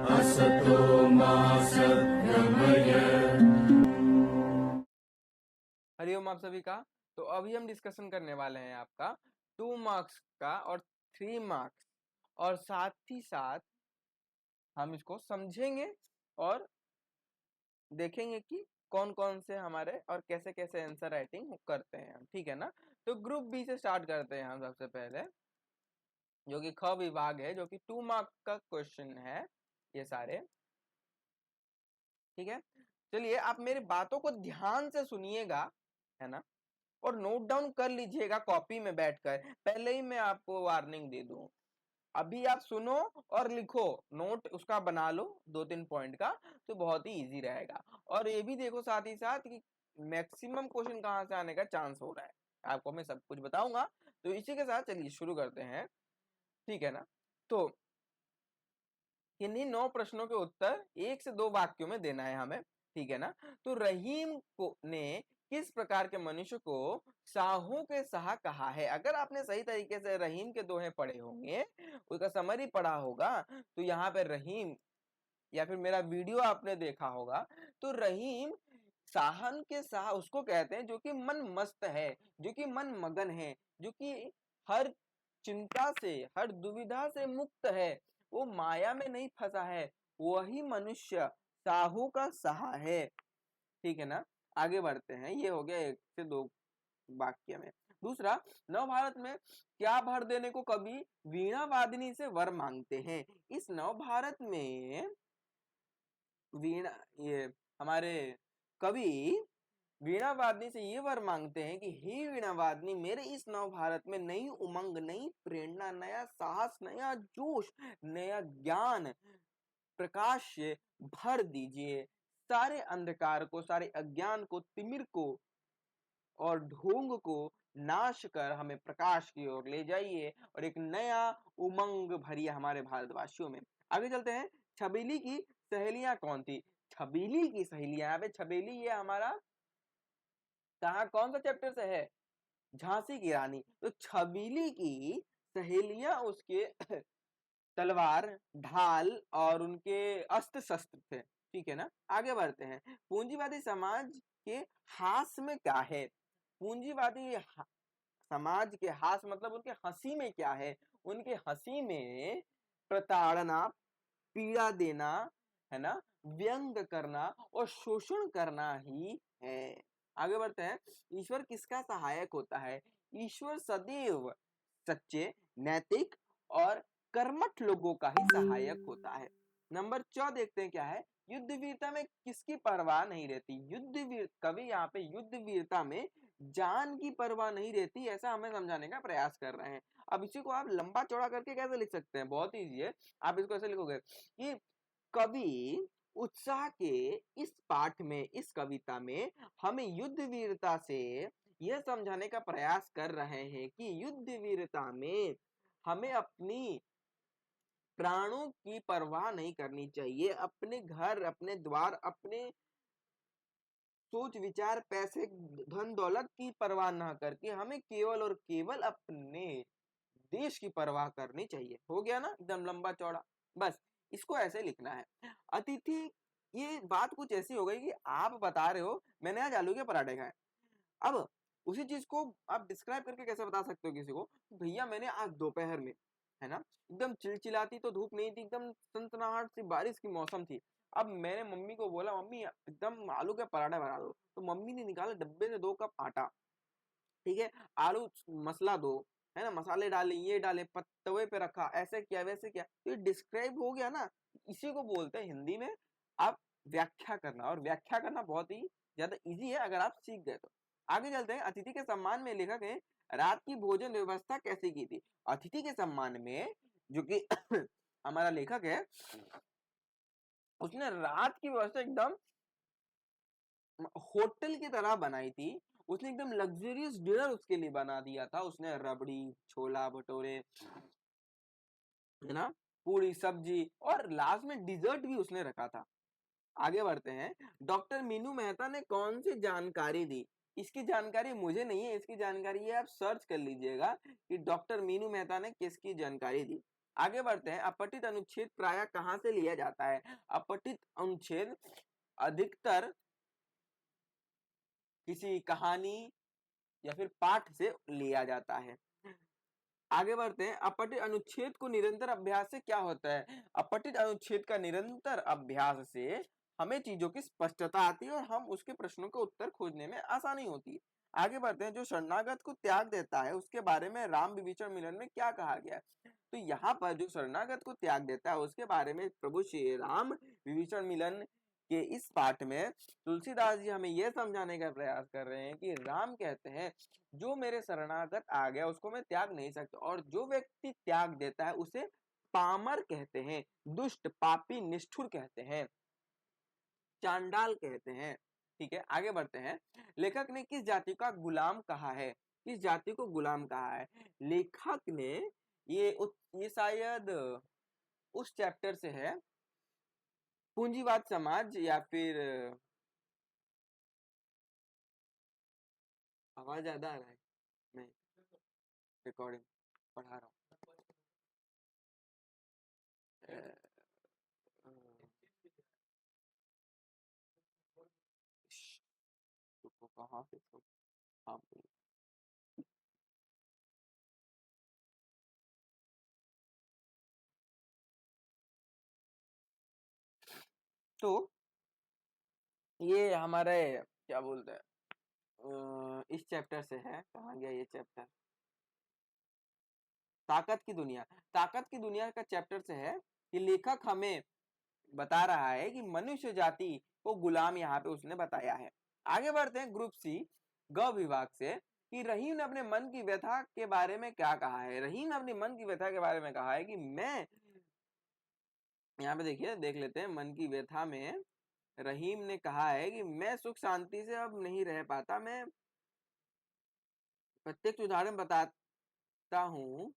असतो मा सद्गमय। हरिओम आप सभी का। तो अभी हम डिस्कशन करने वाले हैं आपका 2 मार्क्स का और 3 मार्क्स, और साथ ही साथ हम इसको समझेंगे और देखेंगे कि कौन कौन से हमारे और कैसे कैसे आंसर राइटिंग करते हैं हम, ठीक है ना। तो ग्रुप बी से स्टार्ट करते हैं हम सबसे पहले, जो कि ख विभाग है, जो कि 2 मार्क्स का क्वेश्चन है ये सारे, ठीक है। चलिए आप मेरी बातों को ध्यान से सुनिएगा, है ना, और नोट डाउन कर लीजिएगा कॉपी में बैठकर। पहले ही मैं आपको वार्निंग दे दूं, अभी आप सुनो और लिखो, नोट उसका बना लो 2-3 पॉइंट का, तो बहुत ही इजी रहेगा। और ये भी देखो साथ ही साथ कि मैक्सिमम क्वेश्चन कहां से आने का चांस हो रहा है, आपको मैं सब कुछ बताऊंगा। तो इसी के साथ चलिए शुरू करते हैं, ठीक है ना। तो इन्हीं 9 प्रश्नों के उत्तर 1 से 2 वाक्यों में देना है हमें, ठीक है ना। तो रहीम को ने किस प्रकार के मनुष्य को साहू के साह कहा है? अगर आपने सही तरीके से रहीम के दोहे पढ़े होंगे, उसका समरी पढ़ा होगा, तो यहाँ पे रहीम, या फिर मेरा वीडियो आपने देखा होगा, तो रहीम साहन के साह उसको कहते हैं जो कि मन मस्त है, जो कि मन मगन है, जो कि हर चिंता से, हर दुविधा से मुक्त है, वो माया में नहीं फंसा है, वही मनुष्य साहू का सहा है, ठीक है ना। आगे बढ़ते हैं, ये हो गया 1 से 2 वाक्य में। दूसरा, नव भारत में क्या भर देने को कवि वीणा वादिनी से वर मांगते हैं? इस नव भारत में वीणा, ये हमारे कवि वीणा वादनी से ये वर मांगते हैं कि हे वीणा वादनी, मेरे इस नव भारत में नई उमंग, नई प्रेरणा, नया साहस, नया जोश, नया ज्ञान प्रकाश से भर दीजिए। सारे अंधकार को, सारे अज्ञान को, तिमिर को और ढोंग को नाश कर हमें प्रकाश की ओर ले जाइए, और एक नया उमंग भरिए हमारे भारतवासियों में। आगे चलते हैं, छबीली की सहेलियां कौन थी? छबीली की सहेलियां, यहाँ पे छबीली ये हमारा कहाँ कौन सा चैप्टर से है? झांसी की रानी। तो छबीली की सहेलियां उसके तलवार, ढाल और उनके अस्त्र शस्त्र थे, ठीक है ना। आगे बढ़ते हैं, पूंजीवादी समाज के हास में क्या है? पूंजीवादी समाज के हास मतलब उनके हंसी में क्या है? उनके हंसी में प्रताड़ना, पीड़ा देना, है ना, व्यंग करना और शोषण करना ही है। आगे बढ़ते हैं, ईश्वर किसका सहायक होता है? ईश्वर सदैव सच्चे, नैतिक और कर्मठ लोगों का ही सहायक होता है। नंबर 4 देखते हैं क्या है? युद्ध वीरता में किसकी परवाह नहीं रहती? युद्ध वीर, कवि यहाँ पे युद्ध वीरता में जान की परवाह नहीं रहती, ऐसा हमें समझाने का प्रयास कर रहे हैं। अब इसी को आप लंबा चौड़ा करके कैसे लिख सकते हैं? बहुत इजी है, आप इसको ऐसे लिखोगे कि कवि उत्साह के इस पाठ में, इस कविता में हमें युद्ध वीरता से यह समझाने का प्रयास कर रहे हैं कि युद्ध वीरता में हमें अपनी प्राणों की परवाह नहीं करनी चाहिए, अपने घर, अपने द्वार, अपने सोच विचार, पैसे, धन दौलत की परवाह ना करके हमें केवल और केवल अपने देश की परवाह करनी चाहिए। हो गया ना एकदम लंबा चौड़ा? बस इसको ऐसे लिखना है। अतिथि, ये बात कुछ ऐसी हो गई कि आप बता रहे हो मैंने आज आलू के पराठे खाए। अब उसी चीज को आप डिस्क्राइब करके कैसे बता सकते हो किसी को? भैया मैंने आज दोपहर में, है ना, एकदम चिलचिलाती तो धूप नहीं थी, एकदम सनसनाहट सी बारिश की मौसम थी। अब मैंने मम्मी को बोला, मम्मी एकदम आलू के पराठे बना दो, तो मम्मी ने निकाला डब्बे से 2 कप आटा, ठीक है, आलू मसला दो, है ना, मसाले डाले, ये डाले, तवे पे रखा, ऐसे किया वैसे किया, तो ये डिस्क्राइब हो गया ना। इसी को बोलते हैं हिंदी में आप व्याख्या करना, और व्याख्या करना बहुत ही ज्यादा इजी है अगर आप सीख गए तो। आगे चलते हैं, अतिथि के सम्मान में लेखक ने रात की भोजन व्यवस्था कैसे की थी? अतिथि के सम्मान में जो कि हमारा लेखक है, उसने रात की व्यवस्था एकदम होटल की तरह बनाई थी। उसने एकदम लग्जरियस डिनर उसके लिए बना दिया था। उसने रबड़ी, छोला भटूरे, है ना, पूरी सब्जी, और लास्ट में डिजर्ट भी उसने रखा था। आगे बढ़ते हैं, डॉक्टर मीनू मेहता ने कौन सी जानकारी दी? इसकी जानकारी मुझे नहीं है, इसकी जानकारी है आप सर्च कर लीजिएगा कि डॉक्टर मीनू मेहता ने किसकी जानकारी दी। आगे बढ़ते हैं। अपठित अनुच्छेद प्रायः कहाँ से लिया जाता है? अपठित अनुच्छेद अधिकतर किसी कहानी या फिर पाठ से लिया जाता है। आगे बढ़ते हैं। अपठित अनुच्छेद को निरंतर अभ्यास से क्या होता है? अपठित अनुच्छेद का निरंतर अभ्यास से हमें चीजों की स्पष्टता आती है और हम उसके प्रश्नों के उत्तर खोजने में आसानी होती है। आगे बढ़ते हैं। जो शरणागत को त्याग देता है उसके बारे में राम विभीषण मिलन में क्या कहा गया है? तो यहाँ पर जो शरणागत को त्याग देता है उसके बारे में प्रभु श्री राम विभीषण मिलन के इस पाठ में तुलसीदास जी हमें यह समझाने का प्रयास कर रहे हैं कि राम कहते हैं जो मेरे शरणागत आ गया उसको मैं त्याग नहीं सकता, और जो व्यक्ति त्याग देता है उसे पामर कहते हैं, दुष्ट, पापी, निष्ठुर कहते हैं, चांडाल कहते हैं। ठीक है, आगे बढ़ते हैं। लेखक ने किस जाति का गुलाम कहा है? किस जाति को गुलाम कहा है? लेखक ने ये शायद उस चैप्टर से है, पूंजीवाद समाज, या फिर आवाज ज्यादा आ रहा है, मैं रिकॉर्डिंग पढ़ा रहा हूँ। तो कहाँ से हाँ, तो ये हमारे क्या बोलते हैं, इस चैप्टर से है। कहाँ गया ये चैप्टर? ताकत की दुनिया। ताकत की दुनिया का चैप्टर से है कि लेखक हमें बता रहा है कि मनुष्य जाति को गुलाम यहाँ पे उसने बताया है। आगे बढ़ते हैं ग्रुप सी ग विभाग से, कि रहीम ने अपने मन की व्यथा के बारे में क्या कहा है? रहीम ने अपने मन की व्यथा के बारे में कहा है कि मैं, यहाँ पे देखिए, देख लेते हैं। मन की व्यथा में रहीम ने कहा है कि मैं सुख शांति से अब नहीं रह पाता। मैं प्रत्यक्ष उदाहरण बताता हूँ,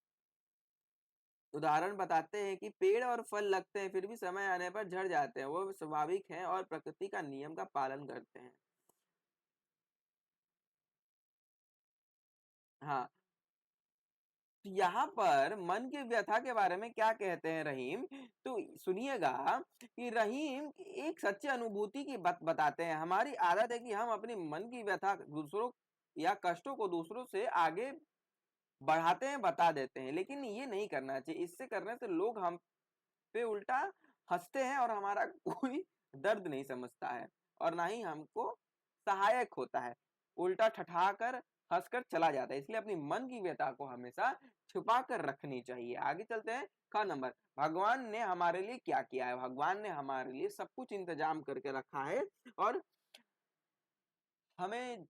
उदाहरण बताते हैं कि पेड़ और फल लगते हैं फिर भी समय आने पर झड़ जाते हैं। वो स्वाभाविक हैं और प्रकृति का नियम का पालन करते हैं। हाँ, तो यहाँ पर मन की व्यथा के बारे में क्या कहते हैं रहीम, तो सुनिएगा कि रहीम एक सच्ची अनुभूति की बात बताते हैं। हमारी आदत है कि हम अपनी मन की व्यथा दूसरों या कष्टों को दूसरों से आगे बढ़ाते हैं, बता देते हैं, लेकिन ये नहीं करना चाहिए। इससे करने से लोग हम पे उल्टा हंसते हैं और हमारा कोई दर्द नहीं समझता है और ना ही हमको सहायक होता है, उल्टा ठठा कर हंसकर चला जाता है। इसलिए अपनी मन की व्यथा को हमेशा छुपा कर रखनी चाहिए। आगे चलते हैं। का नंबर, भगवान ने हमारे लिए क्या किया है? भगवान ने हमारे लिए सब कुछ इंतजाम करके रखा है और हमें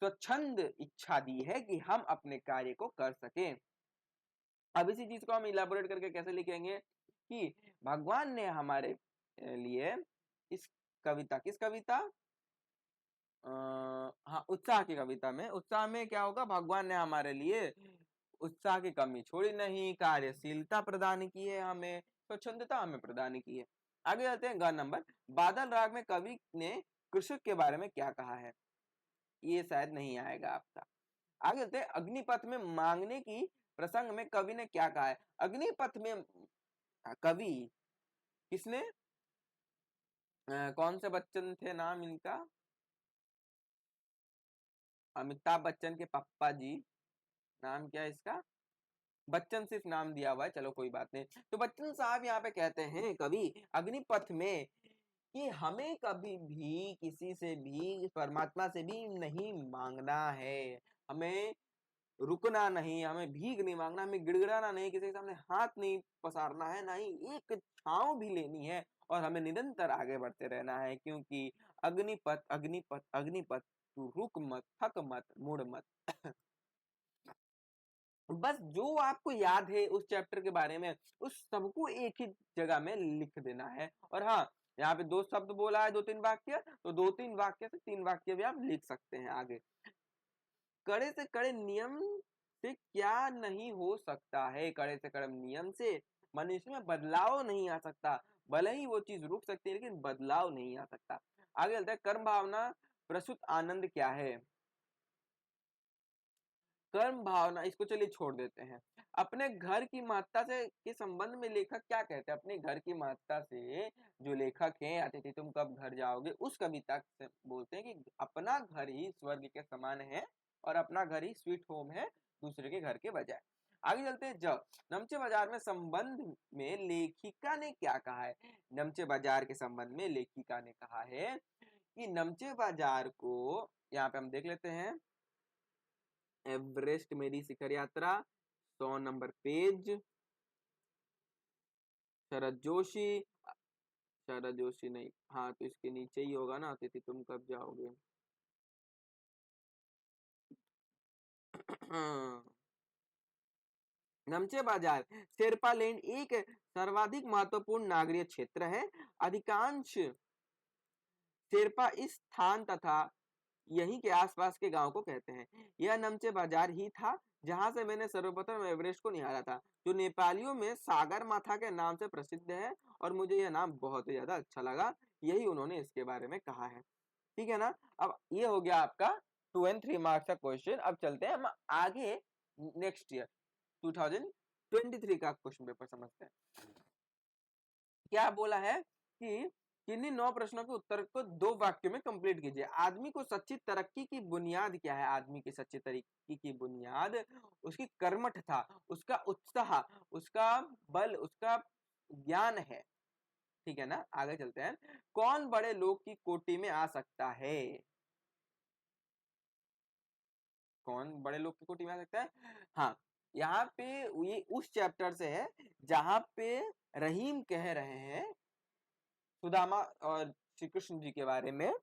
स्वच्छंद इच्छा दी है कि हम अपने कार्य को कर सकें। अब इसी चीज को हम इलाबोरेट करके कैसे लिखेंगे कि भगवान ने हमारे लिए इस कविता, किस कविता, हाँ, उत्साह की कविता में, उत्साह में क्या होगा? भगवान ने हमारे लिए उत्साह की कमी छोड़ी नहीं, कार्यशीलता प्रदान की है, हमें स्वच्छंदता हमें प्रदान की है। आगे जाते हैं। ग नंबर, बादल राग में कवि ने कृषक के बारे में क्या कहा है? ये शायद नहीं आएगा आपका। आगे चलते हैं। अग्निपथ में मांगने की प्रसंग में कवि ने क्या कहा है? अग्निपथ में कवि किसने, कौन से बच्चन थे नाम इनका? अमिताभ बच्चन के पापा जी। नाम क्या है इसका? बच्चन सिर्फ नाम दिया हुआ है, चलो कोई बात नहीं। तो बच्चन साहब यहाँ पे कहते हैं कवि अग्निपथ में कि हमें कभी भी किसी से भी, परमात्मा से भी नहीं मांगना है, हमें रुकना नहीं, हमें भीख नहीं मांगना, हमें गिड़गिड़ाना नहीं, किसी के सामने हाथ नहीं पसारना है, ना ही एक छांव भी लेनी है, और हमें निरंतर आगे बढ़ते रहना है, क्योंकि अग्निपथ अग्निपथ अग्निपथ, तू रुक मत, थक मत, मुड़ मत। बस जो आपको याद है उस चैप्टर के बारे में, उस सबको एक ही जगह में लिख देना है। और हाँ, यहाँ पे दो शब्द बोला है, दो तीन वाक्य, तो दो तीन वाक्य से तीन वाक्य भी आप लिख सकते हैं आगे। कड़े से कड़े नियम से क्या नहीं हो सकता है? कड़े से कड़े नियम से मनुष्य में बदलाव नहीं आ सकता। भले ही वो चीज रुक सकती है लेकिन बदलाव नहीं आ सकता। आगे चलते हैं। कर्म भावना प्रसूत आनंद क्या है? कर्म भावना, इसको चलिए छोड़ देते हैं। अपने घर की महत्ता से के संबंध में लेखक क्या कहते हैं? अपने घर की महत्ता से जो लेखक हैं, अतिथि तुम कब घर जाओगे, उस कविता से बोलते हैं कि अपना घर ही स्वर्ग के समान है और अपना घर ही स्वीट होम है दूसरे के घर के बजाय। आगे चलते हैं। जब नमचे बाजार में संबंध में लेखिका ने क्या कहा है? नमचे बाजार के संबंध में लेखिका ने कहा है कि नमचे बाजार को, यहाँ पे हम देख लेते हैं, एवरेस्ट मेरी शिखर यात्रा 100 नंबर पेज, शरद जोशी, शरद जोशी नहीं, हाँ तो इसके नीचे ही होगा ना, अतिथि तुम कब जाओगे। नमचे बाजार शेरपा लैंड एक सर्वाधिक महत्वपूर्ण नागरिक क्षेत्र है। अधिकांश शेरपा इस स्थान तथा यहीं के आसपास के गांव को कहते हैं। यह नमचे बाजार ही था जहां से मैंने सर्वप्रथम एवरेस्ट को निहारा था, जो नेपालियों में सागर माथा के नाम से प्रसिद्ध है और मुझे यह नाम बहुत ही ज्यादा अच्छा लगा। यही उन्होंने इसके बारे में कहा है। ठीक है ना। अब ये हो गया आपका 2 and 3 मार्क्स का क्वेश्चन। अब चलते हैं हम आगे नेक्स्ट ईयर 2023 का क्वेश्चन पेपर समझते हैं। क्या बोला है कि किन्हीं 9 प्रश्नों के उत्तर को 2 वाक्यों में कंप्लीट कीजिए। आदमी को सच्ची तरक्की की बुनियाद क्या है? आदमी की सच्ची तरक्की की बुनियाद उसकी कर्मठता, उसका उत्साह, उसका बल, उसका ज्ञान है। ठीक है ना। आगे चलते हैं। कौन बड़े लोग की कोटि में आ सकता है? कौन बड़े लोग की कोटि में आ सकता है? हाँ, यहाँ पे ये उस चैप्टर से है जहां पे रहीम कह रहे हैं सुदामा और श्री कृष्ण जी के बारे में।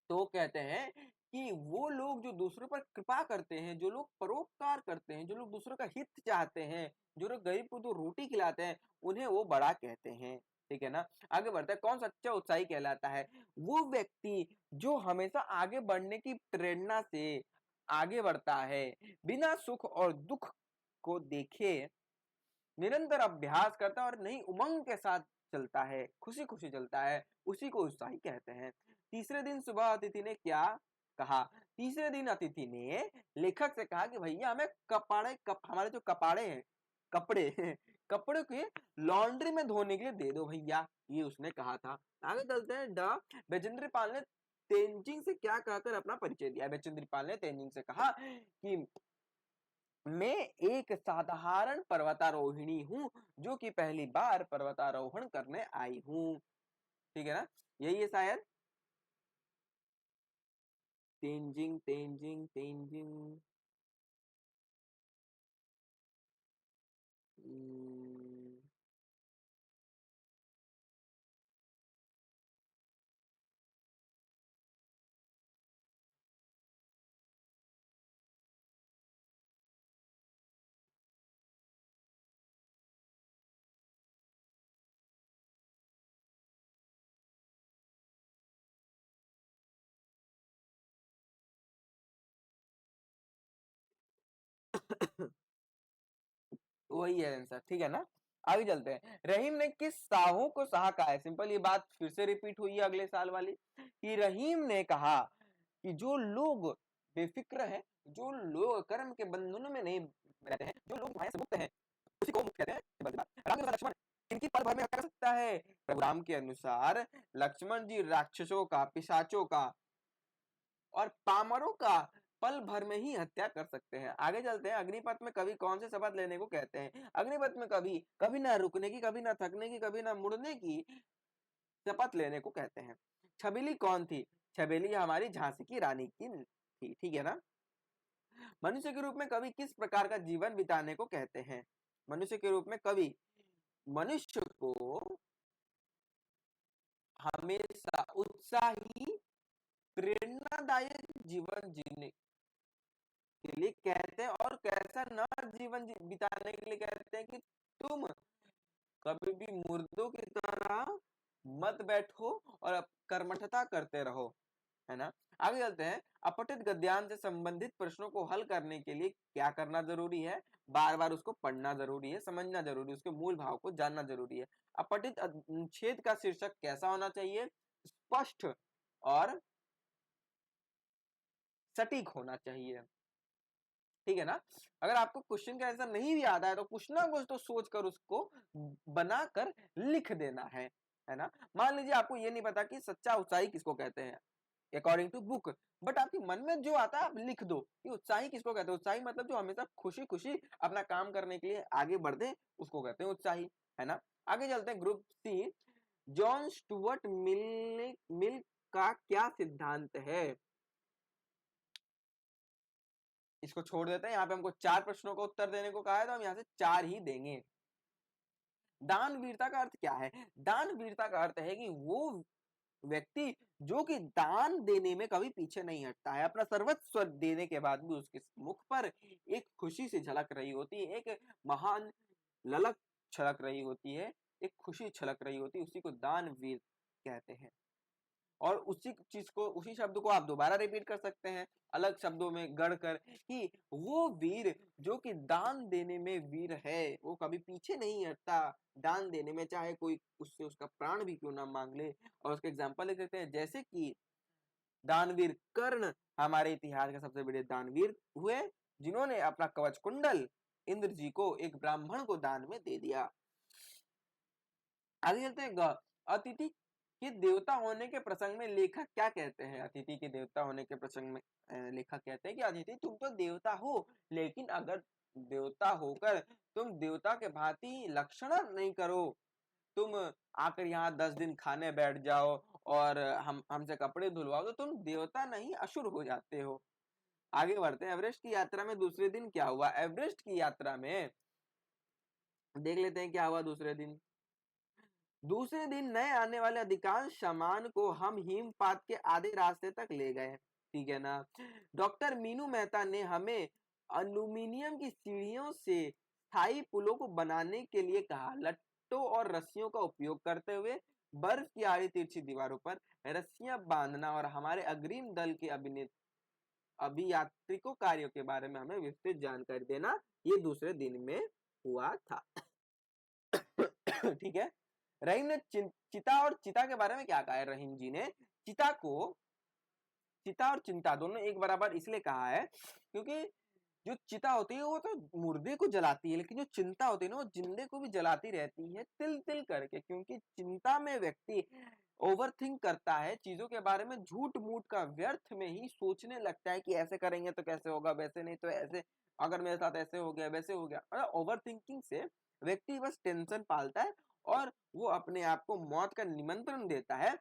तो कहते हैं कि वो लोग जो दूसरों पर कृपा करते हैं, जो लोग परोपकार करते हैं, जो लोग दूसरों का हित चाहते हैं, जो लोग गरीब को तो रोटी खिलाते हैं, उन्हें वो बड़ा कहते हैं। ठीक है ना। आगे बढ़ता है। कौन सच्चा उत्साही कहलाता है? वो व्यक्ति जो हमेशा आगे बढ़ने की प्रेरणा से आगे बढ़ता है, बिना सुख और दुख को देखे निरंतर अभ्यास करता है और नई उमंग के साथ चलता है, खुशी खुशी चलता है, उसी को उत्साही कहते हैं। तीसरे दिन सुबह अतिथि ने क्या कहा? तीसरे दिन अतिथि ने लेखक से कहा कि भैया हमें हमारे जो कपड़े हैं, कपड़े कपड़े के लॉन्ड्री में धोने के लिए दे दो भैया, ये उसने कहा था। आगे चलते हैं। बचेंद्र पाल ने तेनजिंग से क्या कहकर अपना परिचय दिया? बचेंद्र पाल ने तेनजिंग से कहा कि मैं एक साधारण पर्वतारोहिणी हूँ जो कि पहली बार पर्वतारोहण करने आई हूँ। ठीक है ना। यही है शायद। तेंजिंग तेंजिंग तेंजिंग हम्म, वही है आंसर। ठीक है ना। आगे चलते हैं। रहीम ने किस साहू को शाह कहा है? सिंपल, ये बात फिर से रिपीट हुई है अगले साल वाली कि रहीम ने कहा कि जो लोग बेफिक्र है, जो लोग कर्म के बंधनों में नहीं रहते हैं, जो लोग माया से मुक्त हैं, उसी को मुक्त कहते हैं। सिंपल सी बात। राम के अनुसार लक्ष्मण इनकी पल भर में हत्या कर सकता है? प्रभु राम के अनुसार लक्ष्मण जी राक्षसों का, पिशाचों का और पामरों का पल भर में ही हत्या कर सकते हैं। आगे चलते हैं। अग्निपथ में कवि कौन से शपथ लेने को कहते हैं? अग्निपथ में कवि कभी ना रुकने की, कभी ना थकने की, कभी ना मुड़ने की शपथ लेने को कहते हैं। छबीली कौन थी? छबीली हमारी झांसी की रानी की थी। ठीक है ना। मनुष्य के रूप में कवि किस प्रकार का जीवन बिताने को कहते हैं? मनुष्य के रूप में कवि मनुष्य को हमेशा उत्साही, प्रेरणादायक जीवन जीने के लिए कहते हैं और कैसा न जीवन बिताने के लिए कहते हैं कि तुम कभी भी मुर्दों की तरह मत बैठो और कर्मठता करते रहो। है ना। आगे चलते हैं। अपठित गद्यांश से संबंधित प्रश्नों को हल करने के लिए क्या करना जरूरी है? बार बार उसको पढ़ना जरूरी है, समझना जरूरी है, उसके मूल भाव को जानना जरूरी है। अपठित अनुच्छेद का शीर्षक कैसा होना चाहिए? स्पष्ट और सटीक होना चाहिए। ठीक है ना। अगर आपको क्वेश्चन का आंसर नहीं भी आता है तो कुछ ना कुछ तो सोच कर उसको बनाकर लिख देना है ना। मान लीजिए आपको ये नहीं पता कि सच्चा ऊंचाई किसको कहते हैं अकॉर्डिंग टू बुक, बट आपके मन में जो आता है आप लिख दो कि उत्साही किसको कहते हैं। उत्साही मतलब जो हमेशा खुशी खुशी अपना काम करने के लिए आगे बढ़ते उसको कहते हैं उत्साही, है ना। आगे चलते हैं group C. John Stuart Mill का क्या सिद्धांत है। इसको छोड़ देते हैं, यहाँ पे हमको 4 प्रश्नों का उत्तर देने को कहा है तो हम यहाँ से 4 ही देंगे। दानवीरता का अर्थ क्या है। दानवीरता का अर्थ है कि वो व्यक्ति जो कि दान देने में कभी पीछे नहीं हटता है, अपना सर्वस्व देने के बाद भी उसके मुख पर एक खुशी से झलक रही होती है, एक महान ललक छलक रही होती है, एक खुशी छलक रही होती है, उसी को दानवीर कहते हैं। और उसी चीज को, उसी शब्द को आप दोबारा रिपीट कर सकते हैं अलग शब्दों में गढ़कर कि वो वीर जो कि दान देने में वीर है, वो कभी पीछे नहीं हटता दान देने में, चाहे कोई उससे उसका प्राण भी क्यों ना मांग ले। और उसके एग्जाम्पल लिख देते हैं, जैसे कि दानवीर कर्ण हमारे इतिहास के सबसे बड़े दानवीर हुए, जिन्होंने अपना कवच कुंडल इंद्र जी को एक ब्राह्मण को दान में दे दिया। आगे चलते हैं। अतिथि के देवता होने के प्रसंग में लेखक क्या कहते हैं। अतिथि के देवता होने के प्रसंग में लेखक कहते हैं कि अतिथि तुम तो देवता हो, लेकिन अगर देवता होकर तुम देवता के भांति लक्षण नहीं करो, तुम आकर यहाँ 10 दिन खाने बैठ जाओ और हमसे कपड़े धुलवाओ, तो तुम देवता नहीं असुर हो जाते हो। आगे बढ़ते हैं। एवरेस्ट की यात्रा में दूसरे दिन क्या हुआ। एवरेस्ट की यात्रा में देख लेते हैं क्या हुआ दूसरे दिन। दूसरे दिन नए आने वाले अधिकांश सामान को हम हिमपात के आधे रास्ते तक ले गए, ठीक है ना। डॉक्टर मीनू मेहता ने हमें एल्यूमिनियम की सीढ़ियों से स्थायी पुलों को बनाने के लिए कहा। लट्टों और रस्सियों का उपयोग करते हुए बर्फ की आड़ी तिरछी दीवारों पर रस्सियां बांधना और हमारे अग्रिम दल के अभियात्रिकों कार्यों के बारे में हमें विस्तृत जानकारी देना, ये दूसरे दिन में हुआ था। ठीक है। रहीम ने चिता और चिता के बारे में क्या कहा है। रहीम जी ने चिता को, चिता और चिंता दोनों एक बराबर इसलिए कहा है क्योंकि जो चिता होती है वो तो मुर्दे को जलाती है, लेकिन जो चिंता होती है ना वो जिंदे को भी जलाती रहती है तिल तिल करके। क्योंकि चिंता में व्यक्ति ओवरथिंक करता है चीजों के बारे में, झूठ मूठ का व्यर्थ में ही सोचने लगता है कि ऐसे करेंगे तो कैसे होगा, वैसे नहीं तो ऐसे, अगर मेरे साथ ऐसे हो गया वैसे हो गया। मतलब ओवर थिंकिंग से व्यक्ति बस टेंशन पालता है और वो अपने आप को मौत का निमंत्रण देता है।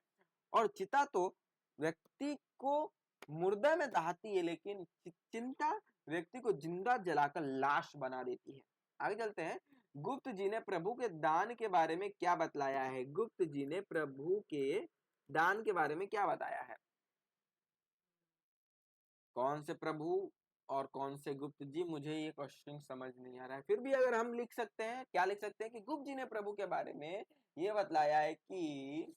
और चिता तो व्यक्ति को मुर्दा में दहाती है, लेकिन चिंता व्यक्ति को जिंदा जलाकर लाश बना देती है। आगे चलते हैं। गुप्त जी ने प्रभु के दान के बारे में क्या बतलाया है। गुप्त जी ने प्रभु के दान के बारे में क्या बताया है। कौन से प्रभु और कौन से गुप्त जी, मुझे ये क्वेश्चन समझ नहीं आ रहा है। फिर भी अगर हम लिख सकते हैं, क्या लिख सकते हैं कि गुप्त जी ने प्रभु के बारे में ये बतलाया है कि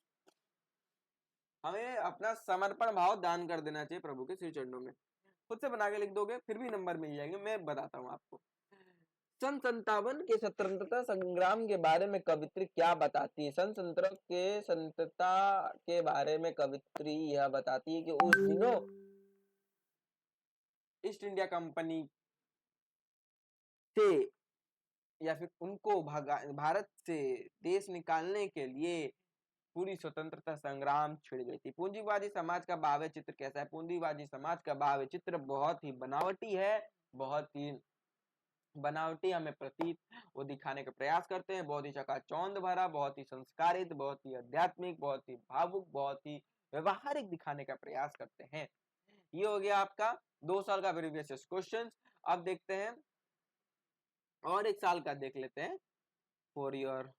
हमें अपना समर्पण भाव दान कर देना चाहिए प्रभु के श्री चरणों में। खुद से बना के लिख दोगे फिर भी नंबर मिल जाएंगे, मैं बताता हूँ आपको। सन 57 के स्वतंत्रता संग्राम के बारे में कवित्री क्या बताती है। सन 17 के स्वतंत्रता के बारे में कवित्री यह बताती है कि उस दिनों ईस्ट इंडिया कंपनी से या फिर उनको भारत से देश निकालने के लिए पूरी स्वतंत्रता संग्राम छिड़ गई थी। पूंजीवादी समाज का भाव्य चित्र कैसा है। पूंजीवादी समाज का भाव्य चित्र बहुत ही बनावटी है, बहुत ही बनावटी हमें प्रतीत वो दिखाने का प्रयास करते हैं। बहुत ही चकाचौंध भरा, बहुत ही संस्कारित, बहुत ही आध्यात्मिक, बहुत ही भावुक, बहुत ही व्यवहारिक दिखाने का प्रयास करते हैं। ये हो गया आपका 2 साल का प्रीवियस क्वेश्चन। अब देखते हैं और 1 साल का देख लेते हैं फॉर योर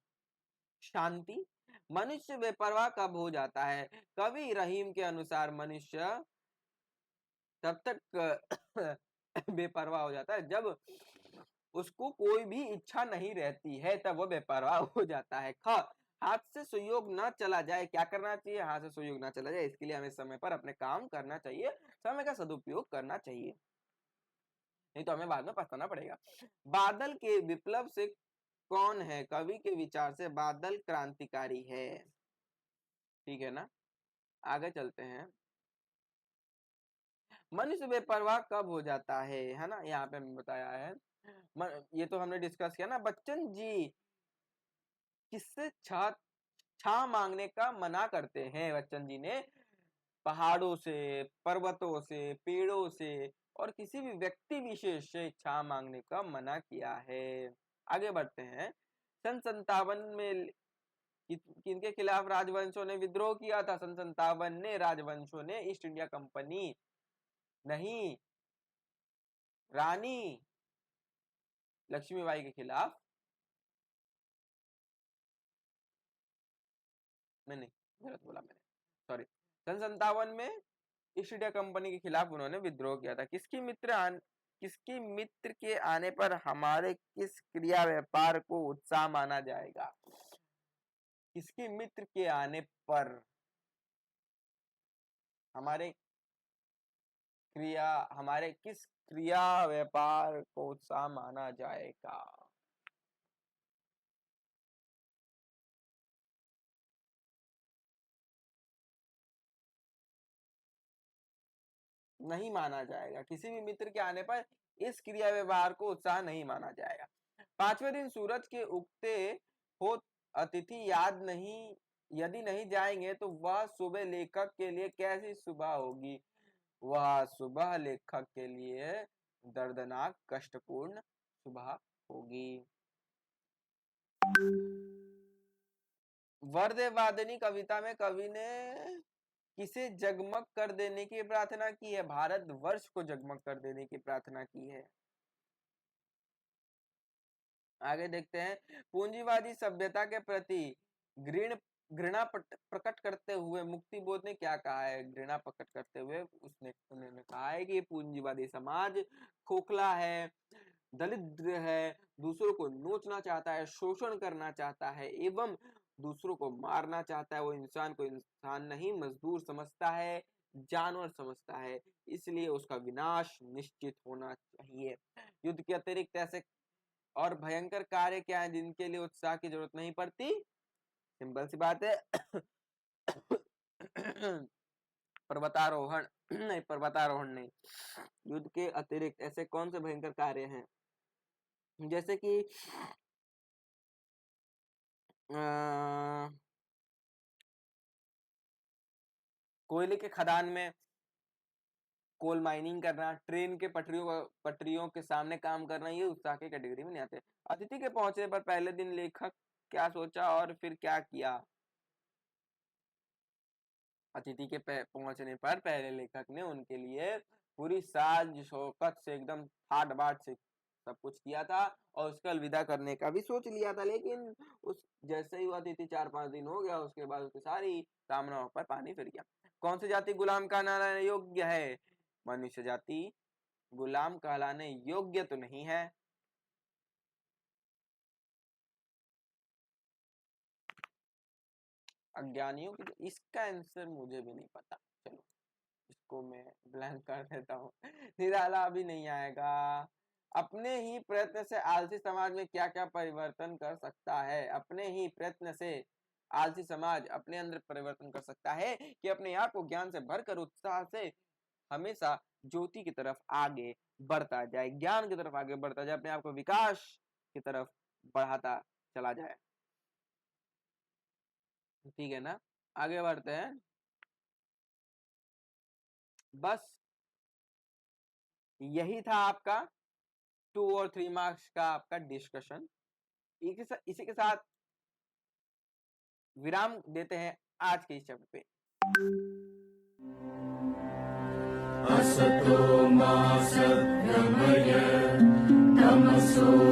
शांति। मनुष्य बेपरवाह कब हो जाता है। कवि रहीम के अनुसार मनुष्य तब तक बेपरवाह हो जाता है जब उसको कोई भी इच्छा नहीं रहती है, तब वो बेपरवाह हो जाता है। हाथ से सुयोग ना चला जाए। क्या करना चाहिए। हाथ से सुयोग ना चला जाए, इसके लिए हमें समय पर अपने काम करना चाहिए, समय का सदुपयोग करना चाहिए, नहीं तो हमें बाद में पछताना पड़ेगा। बादल के विप्लव से कौन है। कवि के विचार से बादल क्रांतिकारी है, ठीक है ना। आगे चलते हैं। मनुष्य बेपरवाह कब हो जाता है ना, यहाँ पे हमें बताया है। ये तो हमने डिस्कस किया ना। बच्चन जी किससे छां मांगने का मना करते हैं? बच्चन जी ने पहाड़ों से, पर्वतों से, पेड़ों से और किसी भी व्यक्ति विशेष से छां मांगने का मना किया है। आगे बढ़ते हैं। सन 57 में किनके खिलाफ राजवंशों ने विद्रोह किया था? सन 57 में राजवंशों ने ईस्ट इंडिया कंपनी नहीं, रानी लक्ष्मीबाई के खिलाफ, नहीं गलत बोला मैंने, सॉरी। सन 57 में ईस्ट इंडिया कंपनी के खिलाफ उन्होंने विद्रोह किया था। किसकी मित्र के आने पर हमारे किस क्रिया व्यापार को उत्साह माना जाएगा? किसकी मित्र के आने पर हमारे किस क्रिया व्यापार को उत्साह माना जाएगा? नहीं माना जाएगा। किसी भी मित्र के आने पर इस क्रिया व्यवहार को उत्साह नहीं माना जाएगा। 5वें दिन सूरज के उगते हो अतिथि यदि नहीं जाएंगे तो वह सुबह लेखक के लिए कैसी सुबह होगी? वह सुबह लेखक के लिए दर्दनाक कष्टपूर्ण सुबह होगी। वर्दे कविता में कवि ने किसे जगमग कर देने की प्रार्थना की है? भारत वर्ष को जगमग कर देने की प्रार्थना की है। आगे देखते हैं। पूंजीवादी सभ्यता के प्रति घृणा प्रकट करते हुए मुक्ति बोध ने क्या कहा है? घृणा प्रकट करते हुए उन्होंने कहा है कि पूंजीवादी समाज खोखला है, दरिद्र है, दूसरों को नोचना चाहता है, शोषण करना चाहता है एवं दूसरों को मारना चाहता है। वो इंसान को इंसान नहीं मजदूर समझता है, जानवर समझता है, इसलिए उसका विनाश निश्चित होना चाहिए। युद्ध के अतिरिक्त ऐसे और भयंकर कार्य क्या है जिनके लिए उत्साह की जरूरत नहीं पड़ती? सिंपल सी बात है। पर्वतारोहण नहीं। युद्ध के अतिरिक्त ऐसे कौन से भयंकर कार्य हैं? जैसे कि कोयले के खदान में कोल माइनिंग करना, ट्रेन के पटरियों के सामने काम करना, ये उत्साह की कैटेगरी में नहीं आते। अतिथि के पहुंचने पर पहले दिन लेखक क्या सोचा और फिर क्या किया? अतिथि के पहुंचने पर पहले लेखक ने उनके लिए पूरी साज शौकत से एकदम ठाट बाट से सब कुछ किया था और उसका अलविदा करने का भी सोच लिया था। लेकिन उस जैसे ही वो अतिथि 4-5 दिन हो गया उसके बाद उसकी सारी कामनाओं पर पानी फिर गया। कौन सी जाति गुलाम कहलाने योग्य है? मनुष्य जाति गुलाम कहलाने योग्य तो नहीं है। अज्ञानियों की, इसका आंसर मुझे भी नहीं पता। चलो इसको मैं ब्लैंक कर देता हूँ। निराला अभी नहीं आएगा। अपने ही प्रयत्न से आलसी समाज में क्या क्या परिवर्तन कर सकता है? अपने ही प्रयत्न से आलसी समाज अपने अंदर परिवर्तन कर सकता है कि अपने आप को ज्ञान से भरकर उत्साह से हमेशा ज्योति की तरफ आगे बढ़ता जाए, ज्ञान की तरफ आगे बढ़ता जाए, अपने आप को विकास की तरफ बढ़ाता चला जाए। ठीक है ना? आगे बढ़ते हैं। बस यही था आपका 2 और 3 मार्क्स का आपका डिस्कशन। इसी के साथ विराम देते हैं आज के इस चैप्टर पे। असतो मा सद्गमय तमसो